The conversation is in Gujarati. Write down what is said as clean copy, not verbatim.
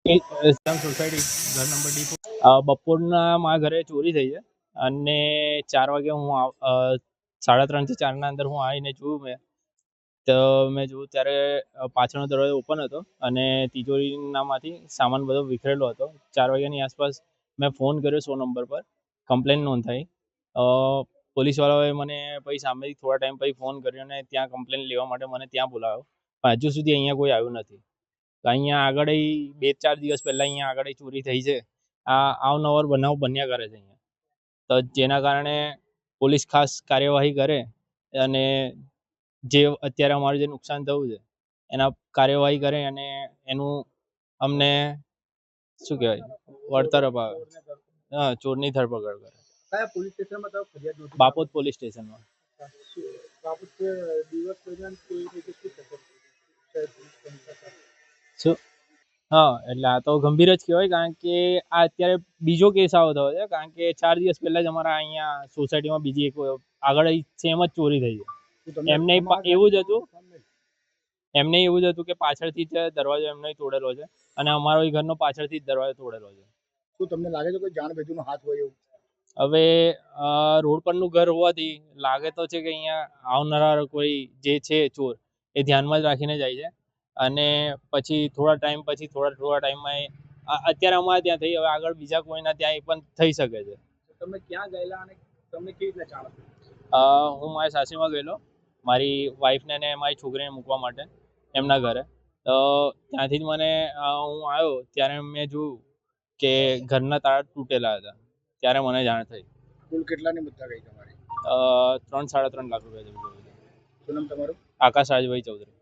સોસાયટી ઘર નંબર D4 બપોરના મારા ઘરે ચોરી થઈ છે અને 4 વાગે હું 3:30 થી 4 અંદર હું આવીને જોયું મેં જોયું ત્યારે પાછળનો દરવાજો ઓપન હતો અને તિજોરીનામાંથી સામાન બધો વિખરેલો હતો. 4 વાગ્યાની આસપાસ મેં ફોન કર્યો 100 નંબર પર, કમ્પ્લેન નોંધાઈ. પોલીસવાળાઓએ મને પછી સામેથી થોડા ટાઈમ પછી ફોન કર્યો અને ત્યાં કમ્પ્લેન લેવા માટે મને ત્યાં બોલાવ્યો, પણ હજુ સુધી અહીંયા કોઈ આવ્યું નથી. તો અહીંયા આગળ 2-4 દિવસ પહેલાં અહીંયા આગળ ચોરી થઈ છે. આ અવનવર બનાવ બન્યા કરે છે અહીંયા. તો જેના કારણે પોલીસ ખાસ કાર્યવાહી કરે અને જે અત્યારે અમારું જે નુકસાન થયું છે એના કાર્યવાહી કરે અને એનું અમને શું કહેવાય વળતર અપાવે. ચોરની ધરપકડ કરે. કયા પોલીસ સ્ટેશનમાં તમે ફરિયાદ નોંધી? બાપોદ પોલીસ સ્ટેશનમાં. બાપોદ દિવસ દરમિયાન કેવી રીતે શું? હા, એટલે આ તો ગંભીર જ કહેવાય, કારણ કે આ અત્યારે બીજો કેસ આવો થયો છે. કારણ કે 4 દિવસ પહેલાં જ અમારા અહીંયા સોસાયટીમાં બીજી એક આગળ સેમ જ ચોરી થઈ છે. એમને એવું જ હતું કે પાછળથી જ દરવાજો એમને તોડેલો છે અને અમારો ઘરનો પાછળથી જ દરવાજો તોડેલો છે. શું તમને લાગે છે કોઈ જાણબૂજીનો હાથ હોય એવું? હવે રોડ પરનું ઘર હોવાથી લાગે તો છે કે અહીંયા આવનારા કોઈ જે છે ચોર એ ધ્યાનમાં જ રાખીને જાય છે અને પછી થોડા ટાઈમમાં અત્યારે અમારે ત્યાં થઈ, હવે આગળ બીજા કોઈના ત્યાં પણ થઈ શકે છે. તમે ક્યાં ગયેલા અને તમને કેવી રીતે જાણ થઈ? હું મારી સાસરીમાં ગયેલો, મારી વાઈફને અને મારી છોકરીને મૂકવા માટે એમના ઘરે. તો ત્યાંથી જ મને હું આવ્યો ત્યારે મેં જોયું કે ઘરના તાળા તૂટેલા હતા. ત્યારે મને જાણ થઈ. કુલ કેટલાની મુદ્દા ગઈ તમારી? 3-3.5 લાખ રૂપિયા જેવું. શું નામ તમારું? આકાશ રાજભાઈ ચૌધરી.